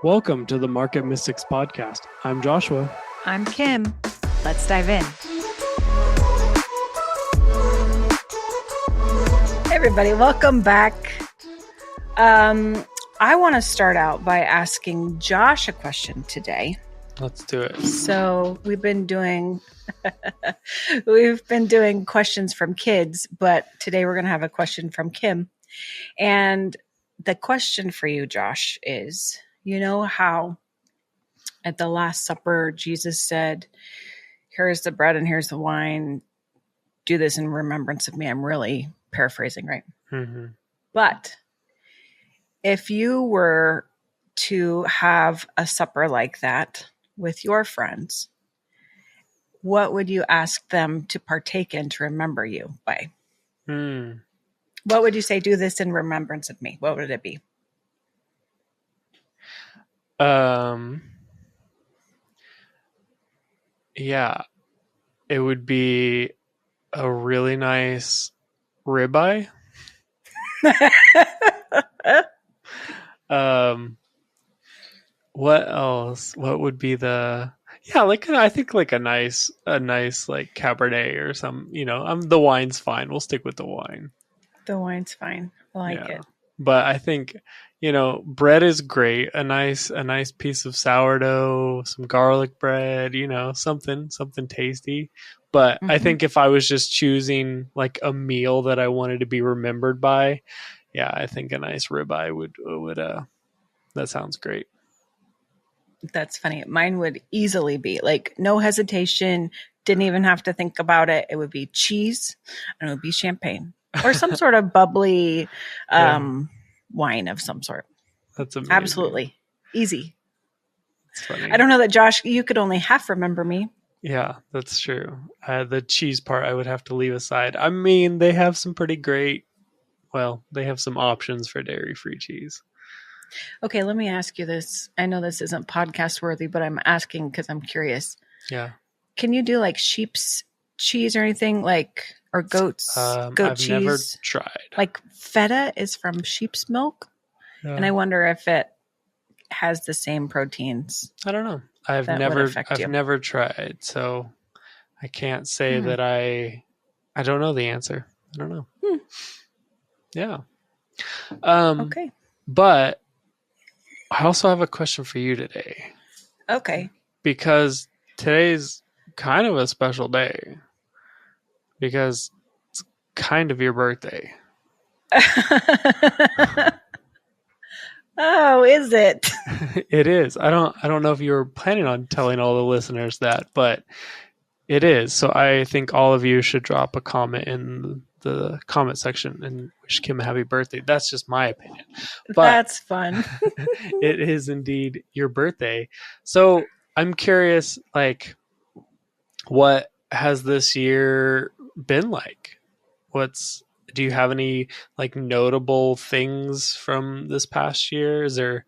Welcome to the Market Mystics Podcast. I'm Joshua. I'm Kim. Let's dive in. Hey everybody, welcome back. I want to start out by asking Josh a question today. Let's do it. So we've been doing questions from kids, but today we're going to have a question from Kim. And the question for you, Josh, is, you know how at the Last Supper, Jesus said, here's the bread and here's the wine. Do this in remembrance of me. I'm really paraphrasing, right? Mm-hmm. But if you were to have a supper like that with your friends, what would you ask them to partake in to remember you by? What would you say? Do this in remembrance of me. What would it be? Yeah, it would be a really nice ribeye. What else? What would be I think like a nice like Cabernet or some, the wine's fine. We'll stick with the wine. The wine's fine. I like it. But I think, bread is great. A nice piece of sourdough, some garlic bread, something tasty. But I think if I was just choosing like a meal that I wanted to be remembered by, I think a nice ribeye would that sounds great. That's funny. Mine would easily be like no hesitation. Didn't even have to think about it. It would be cheese and it would be champagne or some sort of bubbly wine of some sort. That's amazing. Absolutely. Easy. That's funny. I don't know that, Josh, you could only half remember me. Yeah, that's true. The cheese part I would have to leave aside. I mean, they have some pretty great, they have some options for dairy-free cheese. Okay, let me ask you this. I know this isn't podcast worthy, but I'm asking because I'm curious. Yeah. Can you do like sheep's cheese or anything or goat's goat I've cheese? never tried. Like feta is from sheep's milk. Yeah. And I wonder if it has the same proteins. I don't know. I've never tried, so I can't say that I don't know the answer. I don't know. Yeah. Okay. But I also have a question for you today. Okay. Because today's kind of a special day. Because it's kind of your birthday. Oh, is it? It is. I don't know if you were planning on telling all the listeners that, but it is. So I think all of you should drop a comment in the comment section and wish Kim a happy birthday. That's just my opinion. But that's fun. It is indeed your birthday. So I'm curious, what has this year been like? Do you have any notable things from this past year? Is there,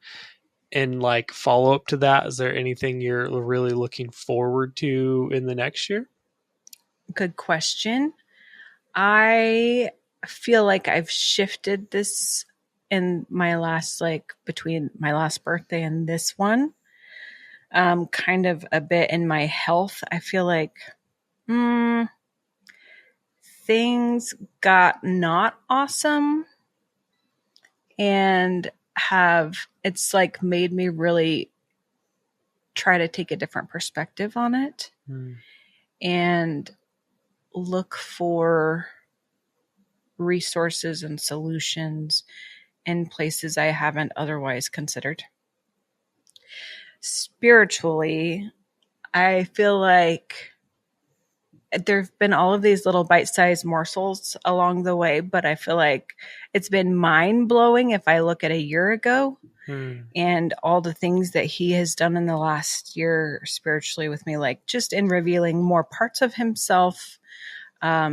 in follow up to that, is there anything you're really looking forward to in the next year? Good question. I feel like I've shifted this in my last, between my last birthday and this one, kind of a bit in my health. I feel like, things got not awesome and it's made me really try to take a different perspective on it and look for resources and solutions in places I haven't otherwise considered. Spiritually, I feel like there've been all of these little bite-sized morsels along the way, but I feel like it's been mind-blowing if I look at a year ago and all the things that he has done in the last year spiritually with me, just in revealing more parts of himself.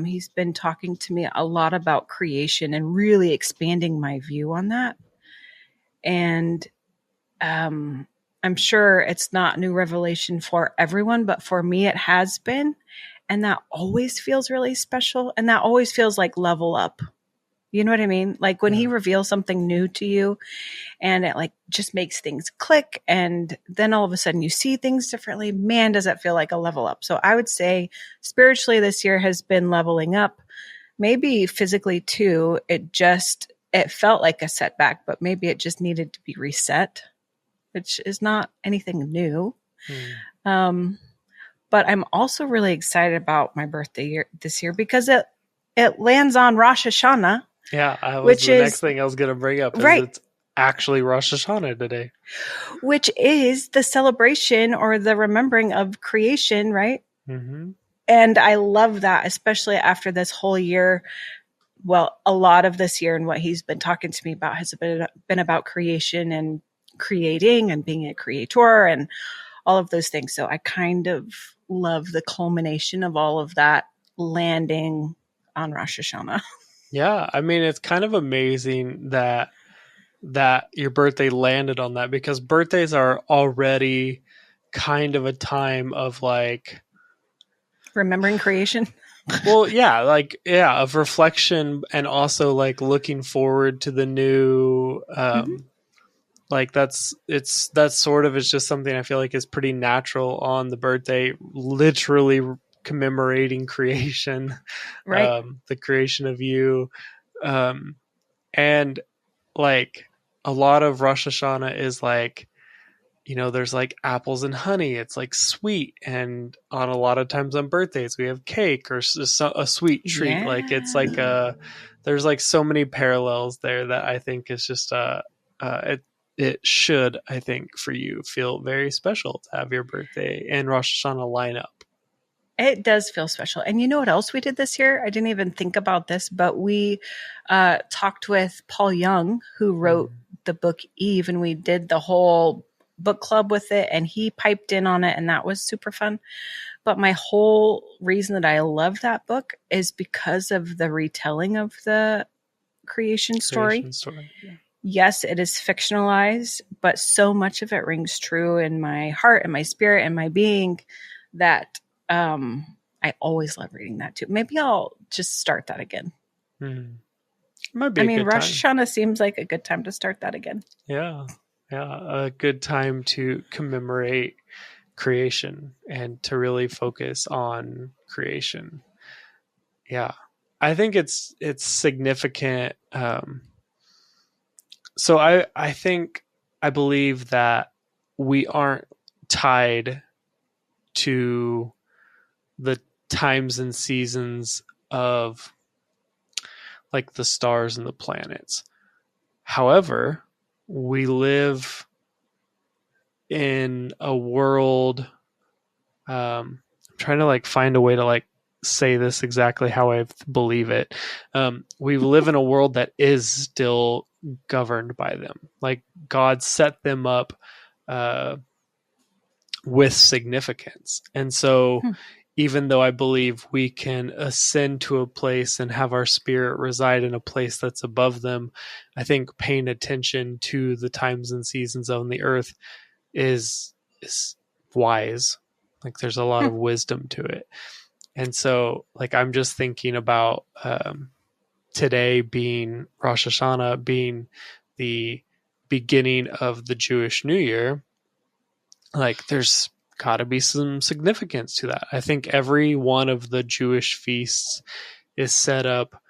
He's been talking to me a lot about creation and really expanding my view on that. And I'm sure it's not new revelation for everyone, but for me, it has been. And that always feels really special. And that always feels like level up. You know what I mean? Like when he reveals something new to you and it like just makes things click, and then all of a sudden you see things differently, man, does that feel like a level up. So I would say spiritually this year has been leveling up, maybe physically too. It felt like a setback, but maybe it just needed to be reset, which is not anything new. But I'm also really excited about my birthday this year because it lands on Rosh Hashanah. Yeah, the next thing I was going to bring up is it's actually Rosh Hashanah today. Which is the celebration or the remembering of creation, right? Mm-hmm. And I love that, especially after this whole year. Well, a lot of this year and what he's been talking to me about has been about creation and creating and being a creator and all of those things. So I kind of love the culmination of all of that landing on Rosh Hashanah. Yeah, I mean, it's kind of amazing that your birthday landed on that, because birthdays are already kind of a time of like remembering creation. Well, yeah, of reflection, and also like looking forward to the new. Like that's sort of is just something I feel like is pretty natural on the birthday, literally commemorating creation, right? The creation of you, and like a lot of Rosh Hashanah is like, there's like apples and honey. It's like sweet. And on a lot of times on birthdays, we have cake or a sweet treat. Yeah. Like it's like there's like so many parallels there that I think is just it should, I think, for you feel very special to have your birthday and Rosh Hashanah line up. It does feel special. And you know what else we did this year? I didn't even think about this, but we talked with Paul Young, who wrote the book Eve, and we did the whole book club with it, and he piped in on it, and that was super fun. But my whole reason that I love that book is because of the retelling of the creation story. Yeah. Yes, it is fictionalized, but so much of it rings true in my heart and my spirit and my being that I always love reading that too. Maybe I'll just start that again. Might be Rosh Hashanah seems like a good time to start that again. Yeah. A good time to commemorate creation and to really focus on creation. Yeah. I think it's significant. So I believe that we aren't tied to the times and seasons of like the stars and the planets. However, we live in a world. I'm trying to like find a way to like say this exactly how I believe it. We live in a world that is still governed by them. Like God set them up with significance. And so even though I believe we can ascend to a place and have our spirit reside in a place that's above them, I think paying attention to the times and seasons on the earth is wise. Like there's a lot of wisdom to it. And so like I'm just thinking about today being Rosh Hashanah, being the beginning of the Jewish New Year. Like there's got to be some significance to that. I think every one of the Jewish feasts is set up.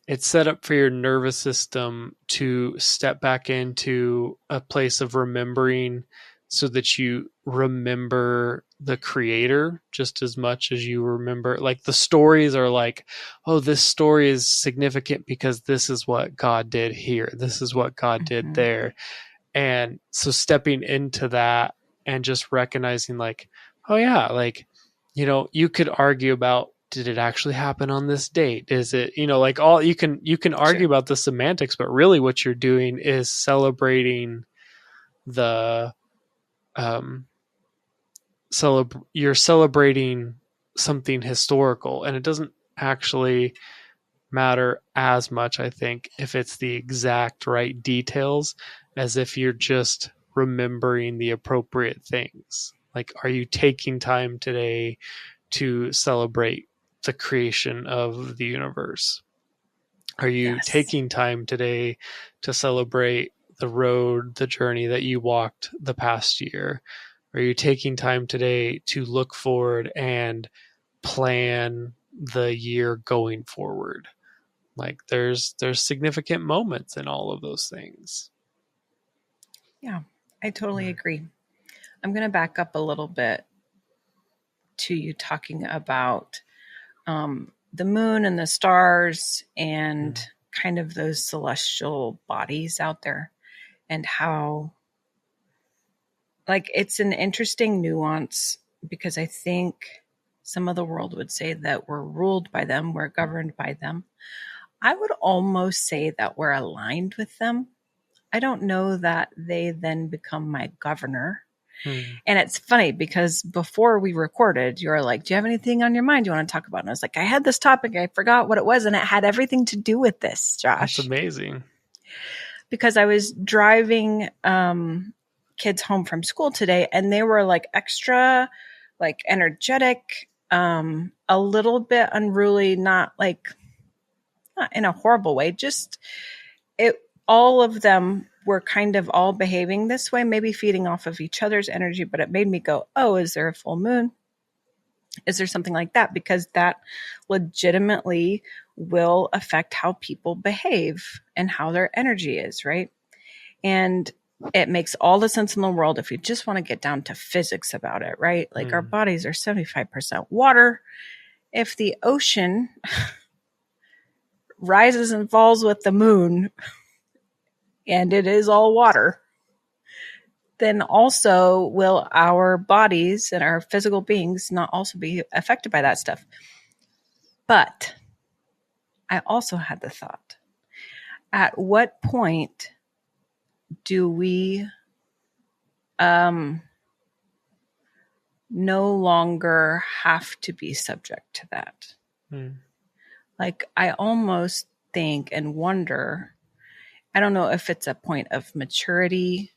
It's set up for your nervous system to step back into a place of remembering, so that you remember the creator just as much as you remember. Like the stories are like, oh, this story is significant because this is what God did here. This is what God did there. And so stepping into that and just recognizing like, oh yeah, like, you could argue about, did it actually happen on this date? Is it, like all you can argue about the semantics, but really what you're doing is celebrating the, you're celebrating something historical, and it doesn't actually matter as much, I think, if it's the exact right details as if you're just remembering the appropriate things. Like, are you taking time today to celebrate the creation of the universe? Are you Yes. taking time today to celebrate the road, the journey that you walked the past year? Are you taking time today to look forward and plan the year going forward? Like there's significant moments in all of those things. Yeah, I totally agree. I'm going to back up a little bit to you talking about the moon and the stars and kind of those celestial bodies out there, and how, like, it's an interesting nuance, because I think some of the world would say that we're ruled by them, we're governed by them. I would almost say that we're aligned with them. I don't know that they then become my governor. And it's funny because before we recorded, you were like, do you have anything on your mind you want to talk about? And I was like, I had this topic. I forgot what it was. And it had everything to do with this, Josh. That's amazing. Because I was driving kids home from school today, and they were like extra, like energetic, a little bit unruly, not in a horrible way. Just all of them were kind of all behaving this way, maybe feeding off of each other's energy, but it made me go, oh, is there a full moon? Is there something like that? Because that legitimately will affect how people behave and how their energy is, right? And it makes all the sense in the world if you just want to get down to physics about it, right? Like our bodies are 75% water. If the ocean rises and falls with the moon, and it is all water, then also will our bodies and our physical beings not also be affected by that stuff. But I also had the thought, at what point do we no longer have to be subject to that? Like, I almost think and wonder, I don't know if it's a point of maturity,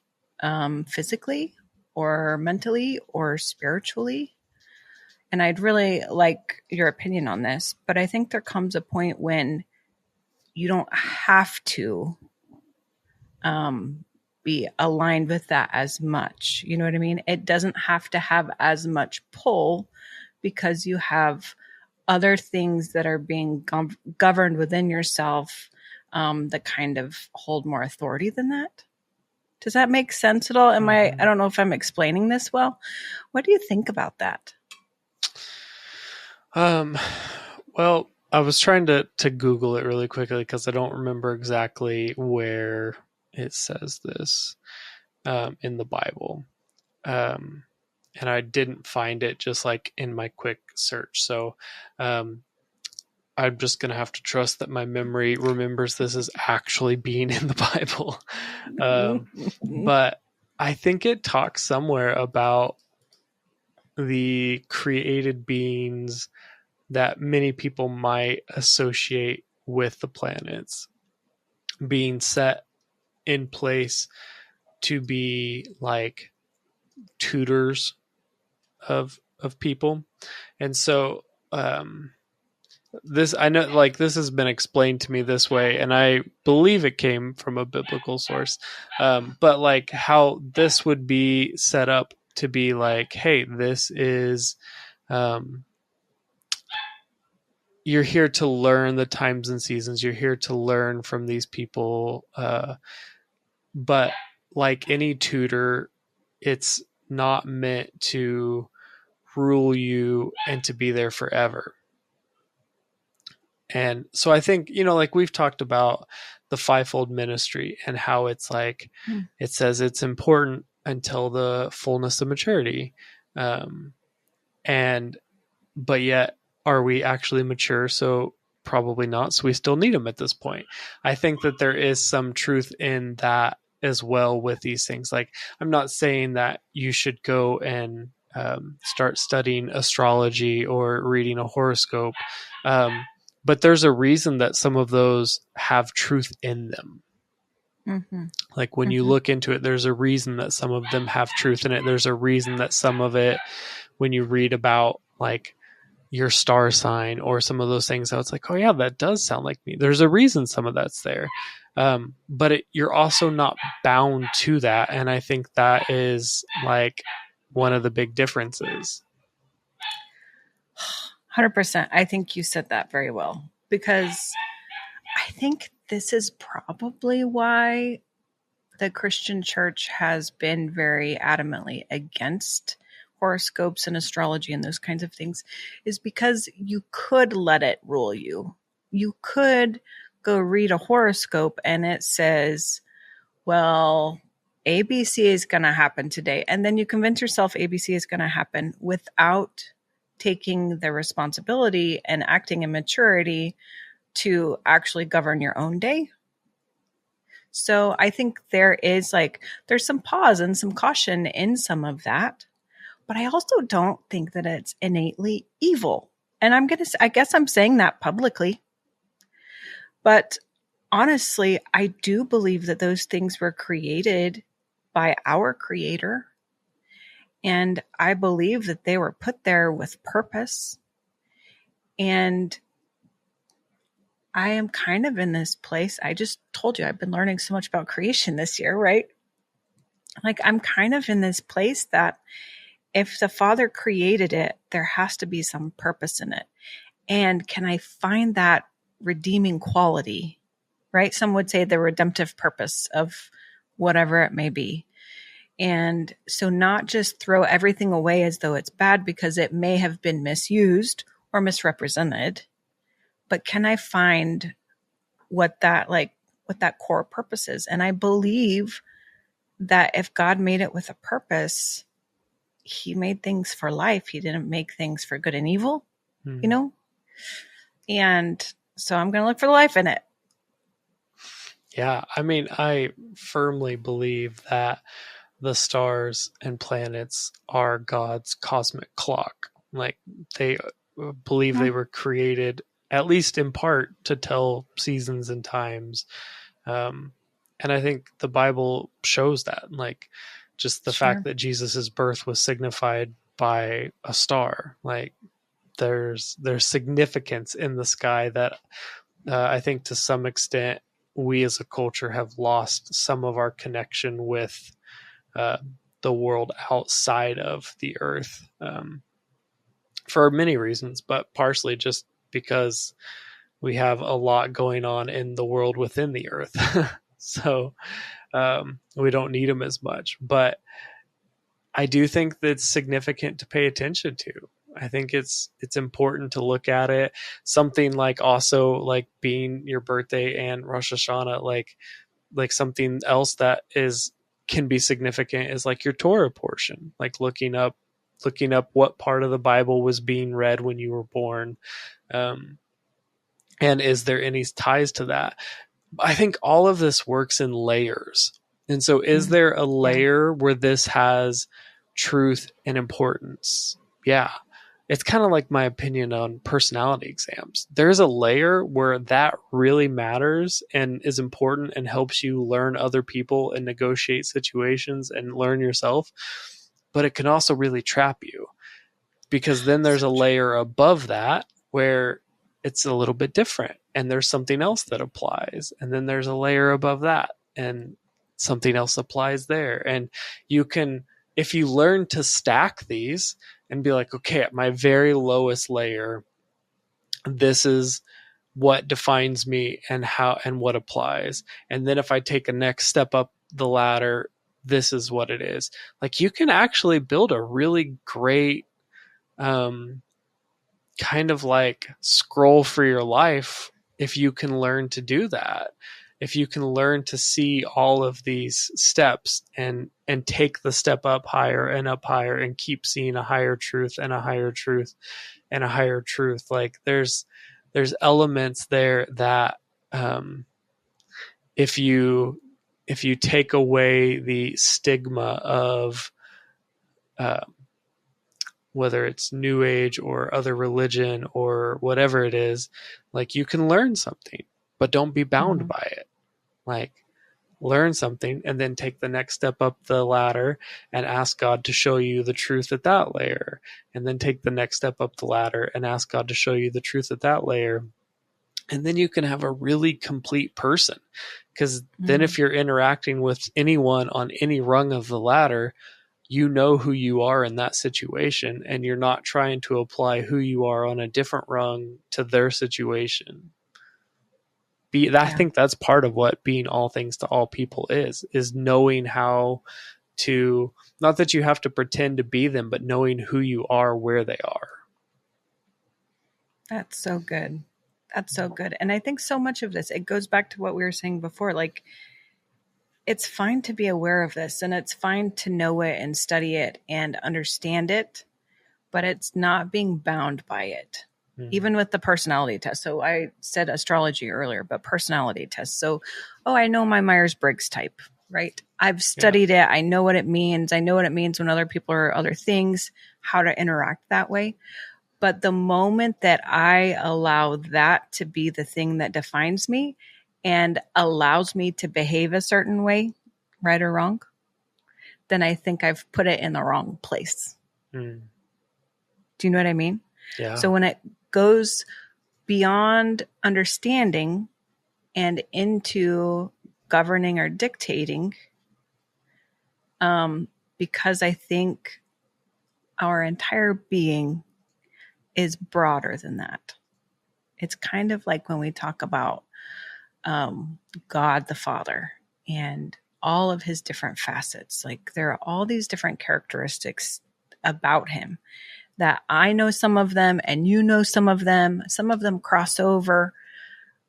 physically or mentally or spiritually. And I'd really like your opinion on this, but I think there comes a point when you don't have to be aligned with that as much. You know what I mean? It doesn't have to have as much pull, because you have other things that are being governed within yourself that kind of hold more authority than that. Does that make sense at all? I don't know if I'm explaining this well. What do you think about that? Well, I was trying to Google it really quickly because I don't remember exactly where it says this in the Bible. And I didn't find it just like in my quick search. So I'm just going to have to trust that my memory remembers this as actually being in the Bible. But I think it talks somewhere about the created beings that many people might associate with the planets being set in place to be like tutors of people. And so this, I know, like, this has been explained to me this way, and I believe it came from a biblical source, but like how this would be set up to be like, hey, this is you're here to learn the times and seasons, you're here to learn from these people, but like any tutor, it's not meant to rule you and to be there forever. And so I think, like we've talked about the fivefold ministry and how it's like, it says it's important until the fullness of maturity. But yet, are we actually mature? So probably not. So we still need them at this point. I think that there is some truth in that as well with these things. Like, I'm not saying that you should go and start studying astrology or reading a horoscope. But there's a reason that some of those have truth in them. Like when you look into it, there's a reason that some of them have truth in it. There's a reason that some of it, when you read about like your star sign or some of those things. So it's like, oh yeah, that does sound like me. There's a reason some of that's there. But you're also not bound to that. And I think that is like one of the big differences. 100%. I think you said that very well, because I think this is probably why the Christian church has been very adamantly against horoscopes and astrology and those kinds of things, is because you could let it rule you. You could go read a horoscope and it says, well, ABC is going to happen today. And then you convince yourself ABC is going to happen without taking the responsibility and acting in maturity to actually govern your own day. So I think there's some pause and some caution in some of that, but I also don't think that it's innately evil. And I guess I'm saying that publicly, but honestly, I do believe that those things were created by our Creator. And I believe that they were put there with purpose. And I am kind of in this place. I just told you I've been learning so much about creation this year, right? Like, I'm kind of in this place that if the Father created it, there has to be some purpose in it. And can I find that redeeming quality, right? Some would say the redemptive purpose of whatever it may be. And so not just throw everything away as though it's bad because it may have been misused or misrepresented, but can I find what that core purpose is? And I believe that if God made it with a purpose, he made things for life. He didn't make things for good and evil, you know? And so I'm going to look for the life in it. Yeah. I mean, I firmly believe that the stars and planets are God's cosmic clock. Like, they believe they were created, at least in part, to tell seasons and times. And I think the Bible shows that, like, just the fact that Jesus's birth was signified by a star. Like, there's significance in the sky that I think to some extent we as a culture have lost some of our connection with the world outside of the earth, for many reasons, but partially just because we have a lot going on in the world within the earth. So we don't need them as much. But I do think that it's significant to pay attention to. I think it's important to look at it. Something like also like being your birthday and Rosh Hashanah, like something else that can be significant is like your Torah portion, like looking up what part of the Bible was being read when you were born. And is there any ties to that? I think all of this works in layers. And so is there a layer where this has truth and importance? Yeah. It's kind of like my opinion on personality exams. There's a layer where that really matters and is important and helps you learn other people and negotiate situations and learn yourself. But it can also really trap you, because then there's a layer above that where it's a little bit different and there's something else that applies. And then there's a layer above that and something else applies there. And you can, if you learn to stack these and be like, okay, at my very lowest layer, this is what defines me and how and what applies. And then if I take a next step up the ladder, this is what it is. Like, you can actually build a really great kind of like scroll for your life if you can learn to do that. If you can learn to see all of these steps and take the step up higher and keep seeing a higher truth and a higher truth and a higher truth. Like, there's elements there that if you take away the stigma of whether it's New Age or other religion or whatever it is, like, you can learn something, but don't be bound by it. Like, learn something, and then take the next step up the ladder and ask God to show you the truth at that layer, and then take the next step up the ladder and ask God to show you the truth at that layer. And then you can have a really complete person. Because then if you're interacting with anyone on any rung of the ladder, you know who you are in that situation, and you're not trying to apply who you are on a different rung to their situation. I think that's part of what being all things to all people is knowing how to, not that you have to pretend to be them, but knowing who you are where they are. That's so good. That's so good. And I think so much of this, it goes back to what we were saying before. Like, it's fine to be aware of this, and it's fine to know it and study it and understand it, but it's not being bound by it. Even with the personality test. So I said astrology earlier, but personality test. So, I know my Myers-Briggs type, right? I've studied it. I know what it means. I know what it means when other people are other things, how to interact that way. But the moment that I allow that to be the thing that defines me and allows me to behave a certain way, right or wrong, then I think I've put it in the wrong place. Do you know what I mean? Yeah. So when it goes beyond understanding and into governing or dictating, because I think our entire being is broader than that. It's kind of like when we talk about God the Father and all of his different facets. Like, there are all these different characteristics about him that I know some of them and you know some of them cross over.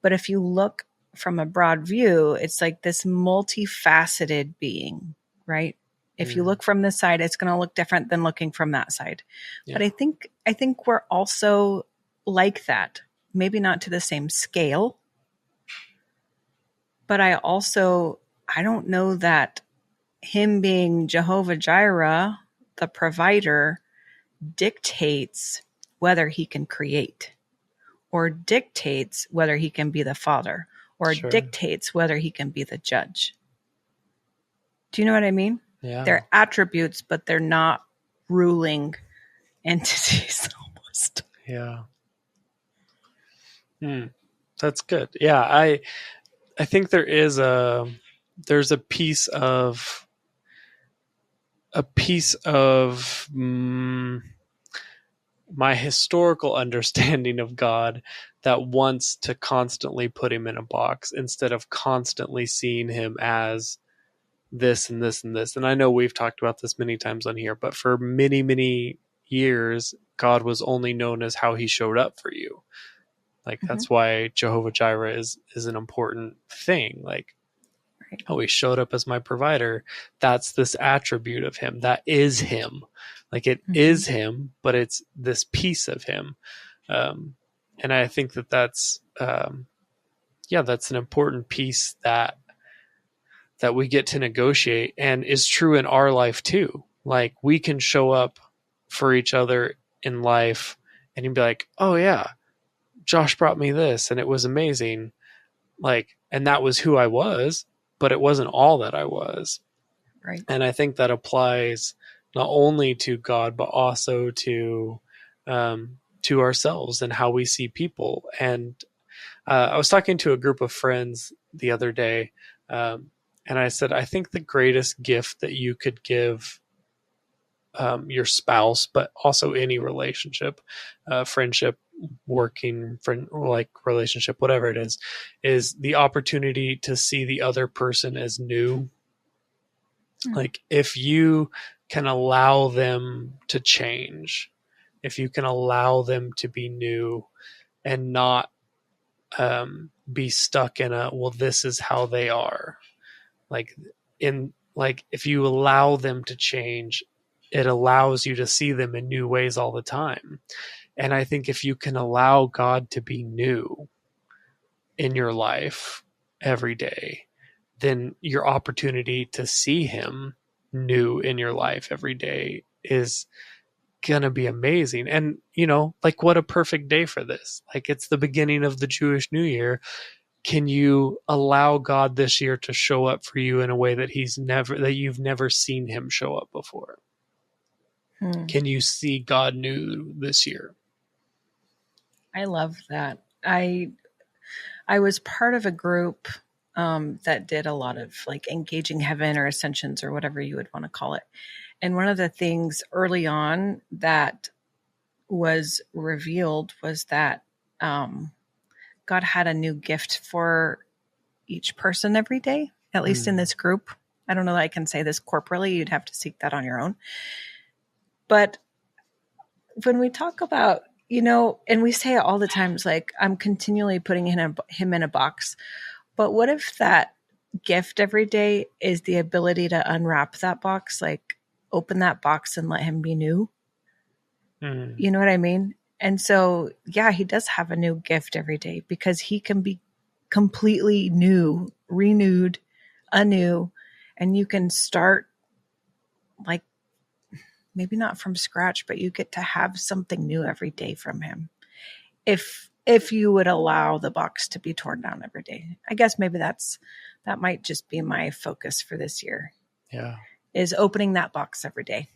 But if you look from a broad view, it's like this multifaceted being, right? If you look from this side, it's going to look different than looking from that side. Yeah. But I think we're also like that. Maybe not to the same scale. But I don't know that him being Jehovah Jireh, the provider, dictates whether he can create, or dictates whether he can be the father, or dictates whether he can be the judge. Do you know what I mean? Yeah. They're attributes, but they're not ruling entities almost. Yeah. That's good. Yeah. I think there's a piece of my historical understanding of God that wants to constantly put him in a box instead of constantly seeing him as this and this and this. And I know we've talked about this many times on here, but for many, many years, God was only known as how he showed up for you. Like, that's why Jehovah Jireh is an important thing. Like, oh, he showed up as my provider. That's this attribute of him. That is him. Like, it is him, but it's this piece of him. And I think that's an important piece that we get to negotiate, and is true in our life too. Like, we can show up for each other in life and you'd be like, oh yeah, Josh brought me this and it was amazing. Like, and that was who I was, but it wasn't all that I was. Right. And I think that applies not only to God, but also to ourselves and how we see people. And I was talking to a group of friends the other day, and I said, I think the greatest gift that you could give your spouse, but also any relationship, friendship, working friend, like relationship, whatever it is the opportunity to see the other person as new. Like, if you can allow them to change, if you can allow them to be new and not be stuck in well, this is how they are. Like, if you allow them to change, it allows you to see them in new ways all the time. And I think if you can allow God to be new in your life every day, then your opportunity to see him new in your life every day is gonna be amazing. And like, what a perfect day for this. Like, it's the beginning of the Jewish New Year. can you allow God this year to show up for you in a way that you've never seen him show up before? Can you see God new this year? I love that. I was part of a group that did a lot of like engaging heaven or ascensions or whatever you would want to call it. And one of the things early on that was revealed was that God had a new gift for each person every day, at least in this group. I don't know that I can say this corporately. You'd have to seek that on your own. But when we talk about, and we say it all the time, it's like, I'm continually putting him in a box. But what if that gift every day is the ability to unwrap that box, like open that box and let him be new? You know what I mean? And so, yeah, he does have a new gift every day because he can be completely new, renewed, anew, and you can start like maybe not from scratch, but you get to have something new every day from him. If you would allow the box to be torn down every day. I guess maybe that might just be my focus for this year. Yeah. Is opening that box every day.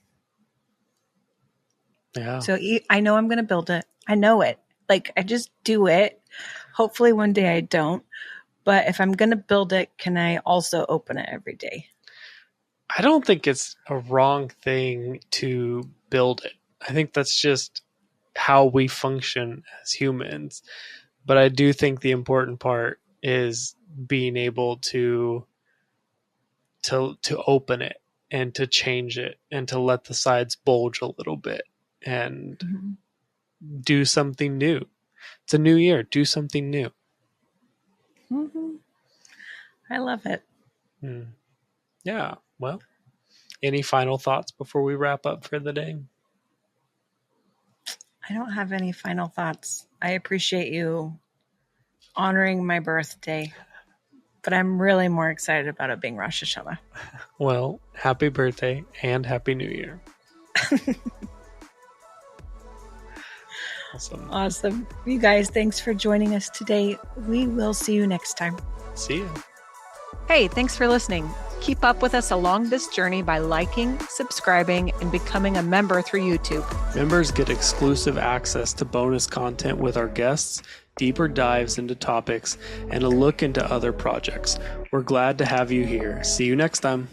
Yeah. So I know I'm going to build it. I know it. Like I just do it. Hopefully one day I don't. But if I'm going to build it, can I also open it every day? I don't think it's a wrong thing to build it. I think that's just how we function as humans. But I do think the important part is being able to open it and to change it and to let the sides bulge a little bit and do something new. It's a new year. Do something new. Mm-hmm. I love it. Yeah. Well, any final thoughts before we wrap up for the day? I don't have any final thoughts. I appreciate you honoring my birthday, but I'm really more excited about it being Rosh Hashanah. Well, happy birthday and happy New Year. Awesome. You guys, thanks for joining us today. We will see you next time. See you. Hey, thanks for listening. Keep up with us along this journey by liking, subscribing, and becoming a member through YouTube. Members get exclusive access to bonus content with our guests, deeper dives into topics, and a look into other projects. We're glad to have you here. See you next time.